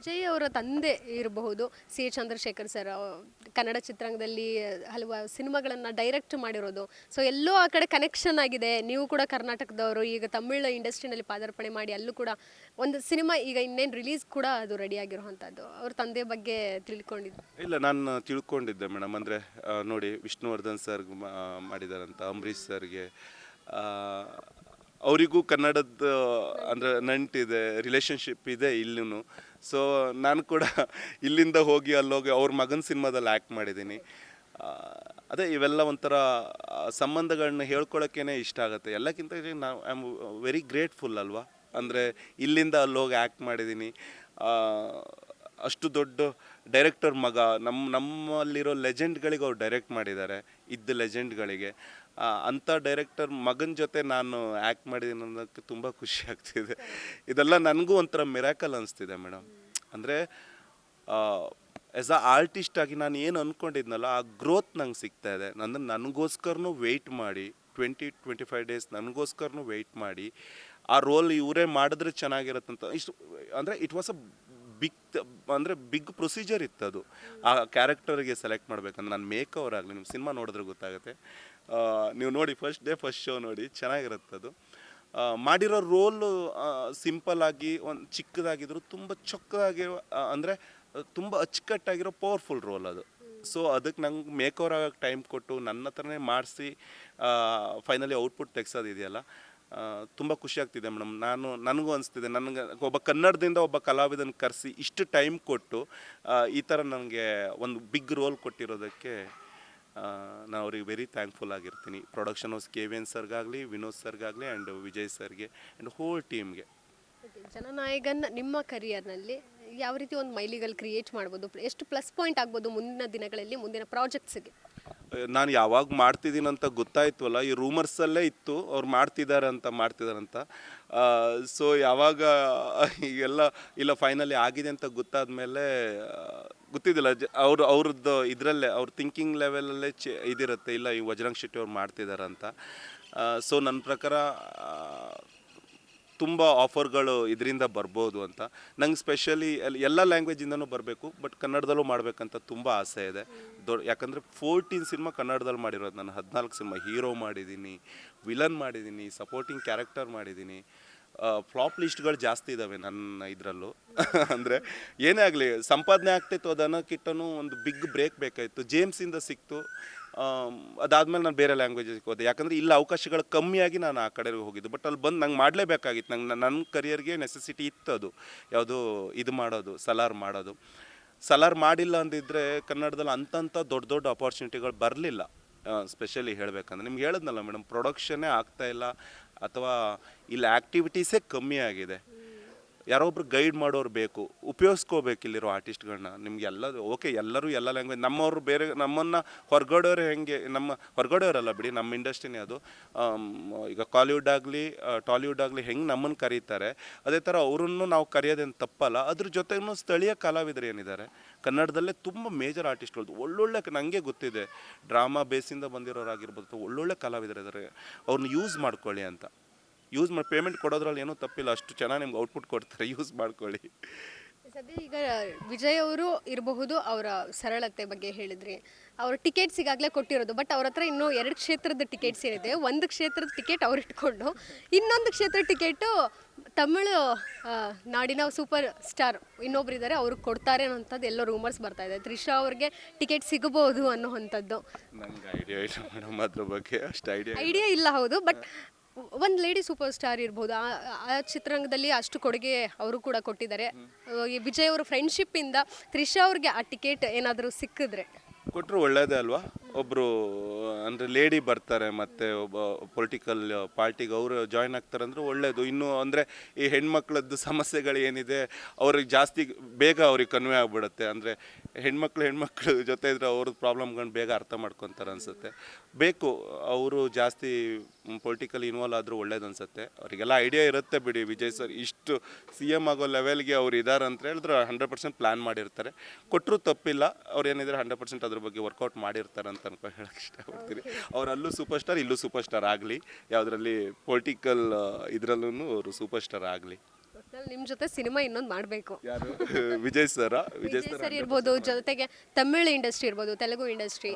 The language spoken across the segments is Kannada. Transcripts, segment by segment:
ವಿಜಯ್ ಅವರ ತಂದೆ ಇರಬಹುದು ಚಂದ್ರಶೇಖರ್ ಸರ್, ಕನ್ನಡ ಚಿತ್ರರಂಗದಲ್ಲಿ ಹಲವಾರು ಸಿನಿಮಾಗಳನ್ನು ಡೈರೆಕ್ಟ್ ಮಾಡಿರೋದು. ಸೊ ಎಲ್ಲೋ ಆ ಕಡೆ ಕನೆಕ್ಷನ್ ಆಗಿದೆ. ನೀವು ಕೂಡ ಕರ್ನಾಟಕದವರು, ಈಗ ತಮಿಳು ಇಂಡಸ್ಟ್ರಿನಲ್ಲಿ ಪಾದಾರ್ಪಣೆ ಮಾಡಿ ಅಲ್ಲೂ ಕೂಡ ಒಂದು ಸಿನಿಮಾ ಈಗ ಇನ್ನೇನು ರಿಲೀಸ್ ಕೂಡ ಅದು ರೆಡಿ ಆಗಿರುವಂಥದ್ದು. ಅವ್ರ ತಂದೆ ಬಗ್ಗೆ ತಿಳ್ಕೊಂಡಿದ್ದು ಇಲ್ಲ, ನಾನು ತಿಳ್ಕೊಂಡಿದ್ದೆ ಮೇಡಮ್. ಅಂದರೆ ನೋಡಿ, ವಿಷ್ಣುವರ್ಧನ್ ಸರ್ ಮಾಡಿದಾರಂತ, ಅಂಬರೀಷ್ ಸರ್ಗೆ ಅವರಿಗೂ ಕನ್ನಡದ ಅಂದರೆ ನಂಟಿದೆ, ರಿಲೇಷನ್ಶಿಪ್ ಇದೆ ಇಲ್ಲೂ. ಸೊ ನಾನು ಕೂಡ ಇಲ್ಲಿಂದ ಹೋಗಿ ಅಲ್ಲೋಗಿ ಅವ್ರ ಮಗನ ಸಿನಿಮಾದಲ್ಲಿ ಆ್ಯಕ್ಟ್ ಮಾಡಿದ್ದೀನಿ. ಅದೇ ಇವೆಲ್ಲ ಒಂಥರ ಸಂಬಂಧಗಳನ್ನ ಹೇಳ್ಕೊಳಕ್ಕೇ ಇಷ್ಟ ಆಗುತ್ತೆ. ಎಲ್ಲಕ್ಕಿಂತ ನಾವು ಐ ಆಮ್ ವೆರಿ ಗ್ರೇಟ್ಫುಲ್ ಅಲ್ವಾ. ಅಂದರೆ ಇಲ್ಲಿಂದ ಅಲ್ಲೋಗಿ ಆ್ಯಕ್ಟ್ ಮಾಡಿದ್ದೀನಿ. ಅಷ್ಟು ದೊಡ್ಡ ಡೈರೆಕ್ಟರ್ ಮಗ, ನಮ್ಮಲ್ಲಿರೋ ಲೆಜೆಂಡ್ಗಳಿಗೆ ಅವ್ರು ಡೈರೆಕ್ಟ್ ಮಾಡಿದ್ದಾರೆ, ಇದ್ದ ಲೆಜೆಂಡ್ಗಳಿಗೆ. ಅಂಥ ಡೈರೆಕ್ಟರ್ ಮಗನ ಜೊತೆ ನಾನು ಆ್ಯಕ್ಟ್ ಮಾಡಿದ್ದೀನಿ ಅನ್ನೋದಕ್ಕೆ ತುಂಬ ಖುಷಿ ಆಗ್ತಿದೆ. ಇದೆಲ್ಲ ನನಗೂ ಒಂಥರ ಮಿರಾಕಲ್ ಅನಿಸ್ತಿದೆ ಮೇಡಮ್. ಅಂದರೆ ಆ್ಯಸ್ ಅ ಆರ್ಟಿಸ್ಟ್ ಆಗಿ ನಾನು ಏನು ಅಂದ್ಕೊಂಡಿದ್ನಲ್ಲ, ಆ ಗ್ರೋತ್ ನಂಗೆ ಸಿಗ್ತಾ ಇದೆ. ನನಗೋಸ್ಕರನೂ ವೆಯ್ಟ್ ಮಾಡಿ 20-25 ಡೇಸ್ ನನಗೋಸ್ಕರನೂ ವೆಯ್ಟ್ ಮಾಡಿ ಆ ರೋಲ್ ಇವರೇ ಮಾಡಿದ್ರೆ ಚೆನ್ನಾಗಿರುತ್ತಂತ ಇಷ್ಟು. ಅಂದರೆ it was a big procedure ಇತ್ತು ಅದು. ಆ ಕ್ಯಾರೆಕ್ಟರಿಗೆ ಸೆಲೆಕ್ಟ್ ಮಾಡಬೇಕಂದ್ರೆ ನಾನು ಮೇಕ್ ಓವರ್ ಆಗಲಿ, ನಿಮ್ಮ ಸಿನಿಮಾ ನೋಡಿದ್ರೆ ಗೊತ್ತಾಗುತ್ತೆ. ನೀವು ನೋಡಿ, ಫಸ್ಟ್ ಶೋ ನೋಡಿ, ಚೆನ್ನಾಗಿರುತ್ತೆ ಅದು. ಮಾಡಿರೋ ರೋಲು ಸಿಂಪಲ್ ಆಗಿ ಒಂದು ಚಿಕ್ಕದಾಗಿದ್ರು ತುಂಬ ಚೊಕ್ಕದಾಗಿ, ಅಂದರೆ ತುಂಬ ಅಚ್ಚುಕಟ್ಟಾಗಿರೋ ಪವರ್ಫುಲ್ ರೋಲ್ ಅದು. ಸೊ ಅದಕ್ಕೆ ನಂಗೆ ಮೇಕ್ ಓವರ್ ಆಗೋಕ್ಕೆ ಟೈಮ್ ಕೊಟ್ಟು ನನ್ನ ಹತ್ರನೇ ಮಾಡಿಸಿ ಫೈನಲಿ ಔಟ್ಪುಟ್ ತೆಗ್ಸೋದಿದೆಯಲ್ಲ, ತುಂಬ ಖುಷಿ ಆಗ್ತಿದೆ ಮೇಡಮ್. ನನಗೂ ಅನಿಸ್ತಿದೆ, ನನಗೆ ಒಬ್ಬ ಕನ್ನಡದಿಂದ ಒಬ್ಬ ಕಲಾವಿದನ ಕರೆಸಿ ಇಷ್ಟು ಟೈಮ್ ಕೊಟ್ಟು ಈ ಥರ ನನಗೆ ಒಂದು ಬಿಗ್ ರೋಲ್ ಕೊಟ್ಟಿರೋದಕ್ಕೆ ನಾನು ಅವ್ರಿಗೆ ವೆರಿ ಥ್ಯಾಂಕ್ಫುಲ್ ಆಗಿರ್ತೀನಿ. ಪ್ರೊಡಕ್ಷನ್ ಹೌಸ್ KVN ಸರ್ಗಾಗಲಿ, ವಿನೋದ್ ಸರ್ಗಾಗಲಿ, ಆ್ಯಂಡ್ ವಿಜಯ್ ಸರ್ಗೆ, ಆ್ಯಂಡ್ ಹೋಲ್ ಟೀಮ್ಗೆ. ಜನನಾಯಕನ್ ನಿಮ್ಮ ಕರಿಯರ್ನಲ್ಲಿ ಯಾವ ರೀತಿ ಒಂದು ಮೈಲಿಗಲ್ ಕ್ರಿಯೇಟ್ ಮಾಡ್ಬೋದು, ಎಷ್ಟು ಪ್ಲಸ್ ಪಾಯಿಂಟ್ ಆಗ್ಬೋದು ಮುಂದಿನ ದಿನಗಳಲ್ಲಿ, ಮುಂದಿನ ಪ್ರಾಜೆಕ್ಟ್ಸ್ಗೆ? ನಾನು ಯಾವಾಗ ಮಾಡ್ತಿದ್ದೀನಂತ ಗೊತ್ತಾಯ್ತವಲ್ಲ, ಈ ರೂಮರ್ಸಲ್ಲೇ ಇತ್ತು ಅವ್ರು ಮಾಡ್ತಿದಾರಂತ. ಸೊ ಯಾವಾಗ ಈಗೆಲ್ಲ ಇಲ್ಲ ಫೈನಲಿ ಆಗಿದೆ ಅಂತ ಗೊತ್ತಾದ ಮೇಲೆ ಗೊತ್ತಿದ್ದಿಲ್ಲ. ಅವ್ರದ್ದು ಇದರಲ್ಲೇ ಅವ್ರ ಥಿಂಕಿಂಗ್ ಲೆವೆಲಲ್ಲೇ ಇದಿರುತ್ತೆ, ಇಲ್ಲ ಈ ವಜ್ರಂಗ್ ಶೆಟ್ಟಿ ಅವ್ರು ಮಾಡ್ತಿದಾರಂತ. ಸೊ ನನ್ನ ಪ್ರಕಾರ ತುಂಬ ಆಫರ್ಗಳು ಇದರಿಂದ ಬರ್ಬೋದು ಅಂತ. ನಂಗೆ ಸ್ಪೆಷಲಿ ಎಲ್ಲ ಲ್ಯಾಂಗ್ವೇಜಿಂದನೂ ಬರಬೇಕು, ಬಟ್ ಕನ್ನಡದಲ್ಲೂ ಮಾಡಬೇಕಂತ ತುಂಬ ಆಸೆ ಇದೆ. ಯಾಕಂದರೆ 14 ಸಿನಿಮಾ ಕನ್ನಡದಲ್ಲಿ ಮಾಡಿರೋದು ನಾನು. 14 ಸಿನಿಮಾ ಹೀರೋ ಮಾಡಿದ್ದೀನಿ, ವಿಲನ್ ಮಾಡಿದ್ದೀನಿ, ಸಪೋರ್ಟಿಂಗ್ ಕ್ಯಾರೆಕ್ಟರ್ ಮಾಡಿದ್ದೀನಿ. ಫ್ಲಾಪ್ ಲಿಸ್ಟ್ಗಳು ಜಾಸ್ತಿ ಇದ್ದಾವೆ ನನ್ನ ಇದರಲ್ಲೂ. ಅಂದರೆ ಏನೇ ಆಗಲಿ ಸಂಪಾದನೆ ಆಗ್ತಿತ್ತು, ಅದನ್ನಕ್ಕಿಟ್ಟನು ಒಂದು ಬಿಗ್ ಬ್ರೇಕ್ ಬೇಕಾಯಿತು. ಜೇಮ್ಸಿಂದ ಸಿಕ್ತು. ಅದಾದಮೇಲೆ ನಾನು ಬೇರೆ ಲ್ಯಾಂಗ್ವೇಜಿಗೆ ಹೋದೆ, ಯಾಕಂದರೆ ಇಲ್ಲಿ ಅವಕಾಶಗಳು ಕಮ್ಮಿಯಾಗಿ ನಾನು ಆ ಕಡೆಗೆ ಹೋಗಿದ್ದು. ಬಟ್ ಅಲ್ಲಿ ಬಂದು ನಂಗೆ ಮಾಡಲೇಬೇಕಾಗಿತ್ತು. ನನ್ನ ಕರಿಯರ್ಗೆ ನೆಸೆಸಿಟಿ ಇತ್ತು ಅದು, ಯಾವುದು ಇದು ಮಾಡೋದು, ಸಲಾರ್ ಮಾಡಿಲ್ಲ ಅಂದಿದ್ದರೆ ಕನ್ನಡದಲ್ಲಿ ಅಂಥ ದೊಡ್ಡ ಅಪಾರ್ಚುನಿಟಿಗಳು ಬರಲಿಲ್ಲ. ಸ್ಪೆಷಲಿ ಹೇಳಬೇಕಂದ್ರೆ ನಿಮ್ಗೆ ಹೇಳಿದ್ನಲ್ಲ ಮೇಡಮ್, ಪ್ರೊಡಕ್ಷನ್ನೇ ಆಗ್ತಾಯಿಲ್ಲ, ಅಥವಾ ಇಲ್ಲಿ ಆ್ಯಕ್ಟಿವಿಟೀಸೇ ಕಮ್ಮಿ ಆಗಿದೆ. ಯಾರೊಬ್ರು ಗೈಡ್ ಮಾಡೋರು ಬೇಕು, ಉಪಯೋಗಿಸ್ಕೋಬೇಕು ಇಲ್ಲಿರೋ ಆರ್ಟಿಸ್ಟ್ಗಳನ್ನ. ನಿಮ್ಗೆ ಓಕೆ ಎಲ್ಲರೂ ಎಲ್ಲ ಲ್ಯಾಂಗ್ವೇಜ್, ನಮ್ಮವರು ಬೇರೆ ನಮ್ಮನ್ನು ಹೊರಗಡೆಯವರು ಹೆಂಗೆ, ಹೊರಗಡೆಯವರಲ್ಲ ಬಿಡಿ, ನಮ್ಮ ಇಂಡಸ್ಟ್ರಿನೇ ಅದು. ಈಗ ಕಾಲಿವುಡ್ ಆಗಲಿ ಟಾಲಿವುಡ್ ಆಗಲಿ ಹೆಂಗೆ ನಮ್ಮನ್ನು ಕರೀತಾರೆ, ಅದೇ ಥರ ಅವರನ್ನು ನಾವು ಕರೆಯೋದೇನು ತಪ್ಪಲ್ಲ. ಅದ್ರ ಜೊತೆಗೂ ಸ್ಥಳೀಯ ಕಲಾವಿದರು ಏನಿದ್ದಾರೆ ಕನ್ನಡದಲ್ಲೇ ತುಂಬ ಮೇಜರ್ ಆರ್ಟಿಸ್ಟ್ಗಳದ್ದು ಒಳ್ಳೊಳ್ಳೆ, ನನಗೆ ಗೊತ್ತಿದೆ, ಡ್ರಾಮಾ ಬೇಸಿಂದ ಬಂದಿರೋರಾಗಿರ್ಬೋದು, ಒಳ್ಳೊಳ್ಳೆ ಕಲಾವಿದರಿದ್ದಾರೆ. ಅವ್ರನ್ನ ಯೂಸ್ ಮಾಡ್ಕೊಳ್ಳಿ ಅಂತ. ಪೇಮೆಂಟ್ ಕೊಡೋದ್ರಲ್ಲಿ ಏನೂ ತಪ್ಪಿಲ್ಲ, ಅಷ್ಟು ಚೆನ್ನಾಗಿ ನಿಮ್ಗೆ ಔಟ್ಪುಟ್ ಕೊಡ್ತಾರೆ, ಯೂಸ್ ಮಾಡ್ಕೊಳ್ಳಿ. ಸದ್ಯ ಈಗ ವಿಜಯ್ ಅವರು ಇರಬಹುದು, ಅವರ ಸರಳತೆ ಬಗ್ಗೆ ಹೇಳಿದ್ರಿ. ಅವ್ರ ಟಿಕೆಟ್ಸ್ ಈಗಾಗಲೇ ಕೊಟ್ಟಿರೋದು, ಬಟ್ ಅವ್ರ ಹತ್ರ ಇನ್ನೂ 2 ಕ್ಷೇತ್ರದ ಟಿಕೆಟ್ಸ್ ಏನಿದೆ. ಒಂದು ಕ್ಷೇತ್ರದ ಟಿಕೆಟ್ ಅವ್ರು ಇಟ್ಕೊಂಡು, ಇನ್ನೊಂದು ಕ್ಷೇತ್ರದ ಟಿಕೆಟು ತಮಿಳು ನಾಡಿನ ಸೂಪರ್ ಸ್ಟಾರ್ ಇನ್ನೊಬ್ರು ಇದ್ದಾರೆ, ಅವ್ರಿಗೆ ಕೊಡ್ತಾರೆ ಅನ್ನೋಂಥದ್ದು ಎಲ್ಲೋ ರೂಮರ್ಸ್ ಬರ್ತಾ ಇದೆ. ತ್ರಿಷಾ ಅವ್ರಿಗೆ ಟಿಕೆಟ್ ಸಿಗಬಹುದು ಅನ್ನೋವಂಥದ್ದು. ನನಗೆ ಐಡಿಯಾ ಇಲ್ಲ ಮೇಡಮ್, ಅದ್ರ ಬಗ್ಗೆ ಅಷ್ಟು ಐಡಿಯಾ ಇಲ್ಲ. ಹೌದು, ಬಟ್ ಒಂದು ಲೇಡಿ ಸೂಪರ್ ಸ್ಟಾರ್ ಇರ್ಬೋದು, ಆ ಚಿತ್ರರಂಗದಲ್ಲಿ ಅಷ್ಟು ಕೊಡುಗೆ ಅವರು ಕೂಡ ಕೊಟ್ಟಿದ್ದಾರೆ. ಈ ವಿಜಯ್ ಅವರ ಫ್ರೆಂಡ್ಶಿಪ್ಪಿಂದ ತ್ರಿಷಾ ಅವ್ರಿಗೆ ಆ ಟಿಕೆಟ್ ಏನಾದರೂ ಸಿಕ್ಕಿದ್ರೆ ಕೊಟ್ಟರು ಒಳ್ಳೇದೇ ಅಲ್ವಾ. ಒಬ್ಬರು ಅಂದರೆ ಲೇಡಿ ಬರ್ತಾರೆ, ಮತ್ತು ಒಬ್ಬ ಪೊಲಿಟಿಕಲ್ ಪಾರ್ಟಿಗೆ ಅವರು ಜಾಯ್ನ್ ಆಗ್ತಾರೆ ಅಂದರೆ ಒಳ್ಳೆಯದು. ಇನ್ನೂ ಅಂದರೆ ಈ ಹೆಣ್ಮಕ್ಳದ್ದು ಸಮಸ್ಯೆಗಳು ಏನಿದೆ ಅವ್ರಿಗೆ ಜಾಸ್ತಿ ಬೇಗ ಅವ್ರಿಗೆ ಕನ್ವೆ ಆಗಿಬಿಡುತ್ತೆ. ಅಂದರೆ ಹೆಣ್ಮಕ್ಳು ಜೊತೆ ಇದ್ದರೆ ಅವ್ರದ್ದು ಪ್ರಾಬ್ಲಮ್ಗಳನ್ನ ಬೇಗ ಅರ್ಥ ಮಾಡ್ಕೊತಾರೆ ಅನಿಸುತ್ತೆ. ಬೇಕು ಅವರು ಜಾಸ್ತಿ ಪೊಲಿಟಿಕಲ್ ಇನ್ವಾಲ್ವ್ ಆದರೂ ಒಳ್ಳೇದು ಅನಿಸುತ್ತೆ. ಅವರಿಗೆಲ್ಲ ಐಡಿಯಾ ಇರುತ್ತೆ ಬಿಡಿ. ವಿಜಯ್ ಸರ್ ಇಷ್ಟು CM ಆಗೋ ಲೆವೆಲ್ಗೆ ಅವ್ರು ಇದ್ದಾರೆ ಅಂತ ಹೇಳಿದ್ರೆ 100% ಪ್ಲ್ಯಾನ್ ಮಾಡಿರ್ತಾರೆ. ಕೊಟ್ಟರು ತಪ್ಪಿಲ್ಲ, ಅವ್ರು ಏನಿದ್ರೆ 100% ಅದ್ರ ಬಗ್ಗೆ ವರ್ಕೌಟ್ ಮಾಡಿರ್ತಾರೆ ಅಂತ ಹೇಳಕ್ಕೆ ಇಷ್ಟಪಡ್ತೀನಿ. ಅವರಲ್ಲೂ ಸೂಪರ್ ಸ್ಟಾರ್, ಇಲ್ಲೂ ಸೂಪರ್ ಸ್ಟಾರ್ ಆಗಲಿ, ಯಾವುದರಲ್ಲಿ ಪೊಲಿಟಿಕಲ್ ಇದರಲ್ಲೂ ಅವರು ಸೂಪರ್ ಸ್ಟಾರ್ ಆಗಲಿ. ನಿಮ್ಮ ಜೊತೆ ಸಿನಿಮಾ ಇನ್ನೊಂದು ಮಾಡಬೇಕು. ಯಾರು? ವಿಜಯ್ ಸರ. ವಿಜಯ್ ಸರ್ ಇರ್ಬೋದು, ಜೊತೆಗೆ ತಮಿಳ್ ಇಂಡಸ್ಟ್ರಿ ಇರ್ಬೋದು, ತೆಲುಗು ಇಂಡಸ್ಟ್ರಿ,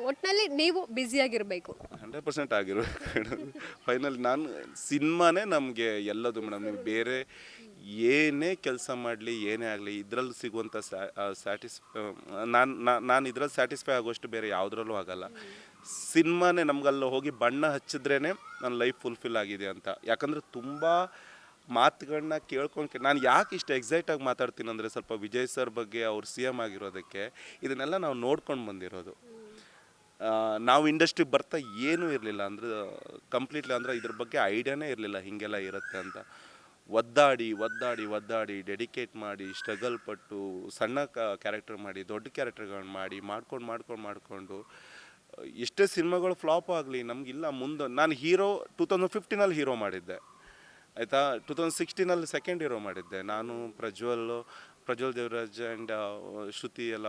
ಒಟ್ಟಿನಲ್ಲಿ ನೀವು ಬ್ಯುಸಿಯಾಗಿರಬೇಕು. 100% ಆಗಿರ್ಬೇಕು. ಫೈನಲ್ ನಾನು ಸಿನಿಮಾನೇ ನಮಗೆ ಎಲ್ಲದು ಮೇಡಮ್. ನೀವು ಬೇರೆ ಏನೇ ಕೆಲಸ ಮಾಡಲಿ, ಏನೇ ಆಗಲಿ, ಇದರಲ್ಲಿ ಸಿಗುವಂಥ ನಾನು ಇದ್ರಲ್ಲಿ ಸ್ಯಾಟಿಸ್ಫೈ ಆಗೋಷ್ಟು ಬೇರೆ ಯಾವುದ್ರಲ್ಲೂ ಆಗಲ್ಲ. ಸಿನಿಮಾನೇ ನಮ್ಗಲ್ಲಿ ಹೋಗಿ ಬಣ್ಣ ಹಚ್ಚಿದ್ರೇ ನನ್ನ ಲೈಫ್ ಫುಲ್ಫಿಲ್ ಆಗಿದೆ ಅಂತ. ಯಾಕಂದರೆ ತುಂಬ ಮಾತುಗಳನ್ನ ಕೇಳ್ಕೊಂಡು ನಾನು ಯಾಕೆ ಇಷ್ಟು ಎಕ್ಸೈಟಾಗಿ ಮಾತಾಡ್ತೀನಿ ಅಂದರೆ, ಸ್ವಲ್ಪ ವಿಜಯ್ ಸರ್ ಬಗ್ಗೆ ಅವ್ರು CM ಆಗಿರೋದಕ್ಕೆ ಇದನ್ನೆಲ್ಲ ನಾವು ನೋಡ್ಕೊಂಡು ಬಂದಿರೋದು. ನಾವು ಇಂಡಸ್ಟ್ರಿಗೆ ಬರ್ತಾ ಏನೂ ಇರಲಿಲ್ಲ ಅಂದರೆ, ಕಂಪ್ಲೀಟ್ಲಿ ಅಂದರೆ ಇದ್ರ ಬಗ್ಗೆ ಐಡಿಯಾನೇ ಇರಲಿಲ್ಲ ಹೀಗೆಲ್ಲ ಇರುತ್ತೆ ಅಂತ. ಒದ್ದಾಡಿ ಡೆಡಿಕೇಟ್ ಮಾಡಿ, ಸ್ಟ್ರಗಲ್ ಪಟ್ಟು, ಸಣ್ಣ ಕ್ಯಾರೆಕ್ಟರ್ ಮಾಡಿ, ದೊಡ್ಡ ಕ್ಯಾರೆಕ್ಟರ್ಗಳನ್ನ ಮಾಡಿಕೊಂಡು ಎಷ್ಟೇ ಸಿನಿಮಾಗಳು ಫ್ಲಾಪ್ ಆಗಲಿ ನಮಗಿಲ್ಲ ಮುಂದೆ. ನಾನು 2015 ಹೀರೋ ಮಾಡಿದ್ದೆ ಆಯಿತಾ. 2016 ಸೆಕೆಂಡ್ ಹೀರೋ ಮಾಡಿದ್ದೆ ನಾನು, ಪ್ರಜ್ವಲ್ ದೇವರಾಜ್ ಆ್ಯಂಡ್ ಶ್ರುತಿ ಎಲ್ಲ,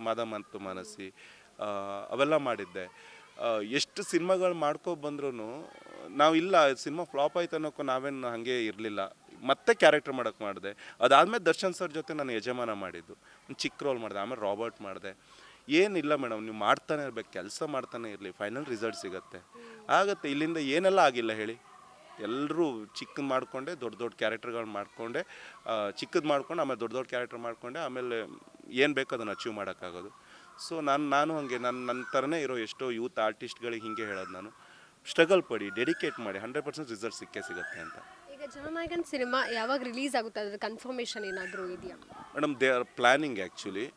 ಮಾದ ಮತ್ತು ಮನಸ್ಸಿ, ಅವೆಲ್ಲ ಮಾಡಿದ್ದೆ. ಎಷ್ಟು ಸಿನಿಮಾಗಳು ಬಂದ್ರೂ ನಾವು ಇಲ್ಲ ಸಿನಿಮಾ ಫ್ಲಾಪ್ ಆಯ್ತು ಅನ್ನೋಕ್ಕೂ ನಾವೇನು ಹಾಗೆ ಇರಲಿಲ್ಲ. ಮತ್ತೆ ಕ್ಯಾರೆಕ್ಟರ್ ಮಾಡೋಕ್ಕೆ ಮಾಡಿದೆ. ಅದಾದಮೇಲೆ ದರ್ಶನ್ ಸರ್ ಜೊತೆ ನಾನು ಯಜಮಾನ ಮಾಡಿದ್ದು, ಚಿಕ್ಕ ರೋಲ್ ಮಾಡಿದೆ. ಆಮೇಲೆ ರಾಬರ್ಟ್ ಮಾಡಿದೆ. ಏನಿಲ್ಲ ಮೇಡಮ್, ನೀವು ಮಾಡ್ತಾನೆ ಇರಬೇಕು, ಕೆಲಸ ಮಾಡ್ತಾನೆ ಇರಲಿ, ಫೈನಲ್ ರಿಸಲ್ಟ್ ಸಿಗುತ್ತೆ. ಆಗುತ್ತೆ. ಇಲ್ಲಿಂದ ಏನೆಲ್ಲ ಆಗಿಲ್ಲ ಹೇಳಿ. ಎಲ್ಲರೂ ಚಿಕ್ಕದು ಮಾಡಿಕೊಂಡೆ, ದೊಡ್ಡ ಕ್ಯಾರೆಕ್ಟರ್ಗಳು ಮಾಡಿಕೊಂಡೆ, ಚಿಕ್ಕದು ಮಾಡ್ಕೊಂಡು ಆಮೇಲೆ ದೊಡ್ಡ ಕ್ಯಾರೆಕ್ಟರ್ ಮಾಡಿಕೊಂಡೆ, ಆಮೇಲೆ ಏನು ಬೇಕೋ ಅದನ್ನು ಅಚೀವ್ ಮಾಡೋಕ್ಕಾಗೋದು. ಸೊ ನಾನು ಹಾಗೆ ನನ್ನ ಥರನೇ ಇರೋ ಎಷ್ಟೋ ಯೂತ್ ಆರ್ಟಿಸ್ಟ್ಗಳಿಗೆ ಹಿಂಗೆ ಹೇಳೋದು ನಾನು, ಸ್ಟ್ರಗಲ್ ಪಡಿ, ಡೆಡಿಕೇಟ್ ಮಾಡಿ, 100% ರಿಸಲ್ಟ್ ಸಿಗುತ್ತೆ ಅಂತ. ಈಗ ಜನನಾಯಕನ್ ಸಿನಿಮಾ ಯಾವಾಗ ರಿಲೀಸ್ ಆಗುತ್ತೆ, ಅದ್ರ ಕನ್ಫರ್ಮೇಷನ್ ಏನಾದರೂ ಇದೆಯಾ? Madam, they are planning actually.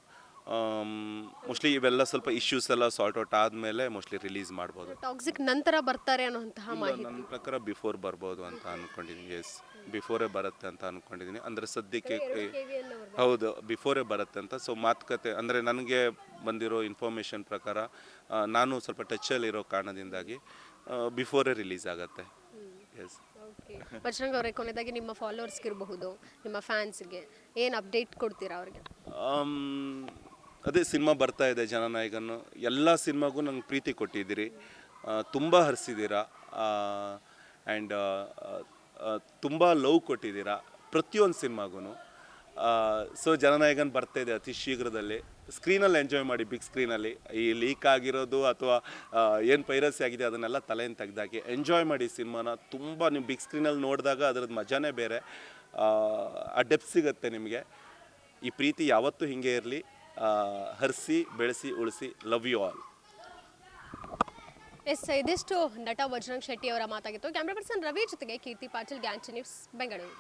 Mostly ಇವೆಲ್ಲ ಸ್ವಲ್ಪ ಇಶ್ಯೂಸ್ ಎಲ್ಲ ಸಾರ್ಟ್ ಔಟ್ ಆದಮೇಲೆ ಮೋಸ್ಟ್ಲಿ ರಿಲೀಸ್ ಮಾಡ್ಬೋದು. ಟಾಕ್ಸಿಕ್ ನಂತರ ಬರ್ತಾರೆ ಅನ್ನೋಂತಹ ಮಾಹಿತಿ ನನ್ನ ಪ್ರಕಾರ ಬಿಫೋರ್ ಬರ್ಬೋದು ಅಂತ ಅಂದ್ಕೊಂಡಿದ್ದೀನಿ. ಎಸ್, ಬಿಫೋರೇ ಬರುತ್ತೆ ಅಂತ ಅಂದ್ಕೊಂಡಿದ್ದೀನಿ. ಅಂದರೆ ಸದ್ಯಕ್ಕೆ ಹೌದು, ಬಿಫೋರೇ ಬರುತ್ತೆ ಅಂತ. ಸೊ ಮಾತುಕತೆ ಅಂದರೆ ನನಗೆ ಬಂದಿರೋ ಇನ್ಫಾರ್ಮೇಷನ್ ಪ್ರಕಾರ, ನಾನು ಸ್ವಲ್ಪ ಟಚ್ಚಲ್ಲಿರೋ ಕಾರಣದಿಂದಾಗಿ ಬಿಫೋರೇ ರಿಲೀಸ್ ಆಗುತ್ತೆ. ಎಸ್. ಓಕೆ, ಬಜರಂಗ್ ಅವರೇ, ಕೊನೆಯದಾಗಿ ನಿಮ್ಮ ಫಾಲೋವರ್ಸ್ಗೆ ಇರಬಹುದು, ನಿಮ್ಮ ಫ್ಯಾನ್ಸ್ಗೆ ಏನು ಅಪ್ಡೇಟ್ ಕೊಡ್ತೀರಾ ಅವ್ರಿಗೆ? ಅದೇ ಸಿನಿಮಾ ಬರ್ತಾ ಇದೆ ಜನನಾಯಕನು. ಎಲ್ಲ ಸಿನಿಮಾಗೂ ನಂಗೆ ಪ್ರೀತಿ ಕೊಟ್ಟಿದ್ದೀರಿ, ತುಂಬ ಹರಿಸಿದ್ದೀರಾ, ಆ್ಯಂಡ್ ತುಂಬ ಲವ್ ಕೊಟ್ಟಿದ್ದೀರಾ ಪ್ರತಿಯೊಂದು ಸಿನಿಮಾಗೂ. ಸೊ ಜನನಾಯಕನ್ ಬರ್ತಾ ಇದೆ ಅತಿ ಶೀಘ್ರದಲ್ಲಿ. ಸ್ಕ್ರೀನಲ್ಲಿ ಎಂಜಾಯ್ ಮಾಡಿ, ಬಿಗ್ ಸ್ಕ್ರೀನಲ್ಲಿ. ಈ ಲೀಕ್ ಆಗಿರೋದು ಅಥವಾ ಏನು ಪೈರಸಿ ಆಗಿದೆ ಅದನ್ನೆಲ್ಲ ತಲೆಯಿಂದ ತೆಗೆದಾಕಿ ಎಂಜಾಯ್ ಮಾಡಿ ಸಿನಿಮಾನ. ತುಂಬ ನೀವು ಬಿಗ್ ಸ್ಕ್ರೀನಲ್ಲಿ ನೋಡಿದಾಗ ಅದರದ್ದು ಮಜಾನೇ ಬೇರೆ, ಆ ಡೆಪ್ತ್ ಸಿಗುತ್ತೆ ನಿಮಗೆ. ಈ ಪ್ರೀತಿ ಯಾವತ್ತೂ ಹಿಂಗೆ ಇರಲಿ. ಹರಿಸಿ ಬೆಳೆಸಿ ಉಳಿಸಿ. Love you all. ಎಸ್, ಇದಿಷ್ಟು ನಟ ಬಜರಂಗ್ ಶೆಟ್ಟಿ ಅವರ ಮಾತಾಗಿತ್ತು. ಕ್ಯಾಮ್ರಾ ಪರ್ಸನ್ ರವಿ ಜೊತೆಗೆ ಕೀರ್ತಿ ಪಾಟೀಲ್, ಗ್ಯಾಂಚ್ ನ್ಯೂಸ್, ಬೆಂಗಳೂರು.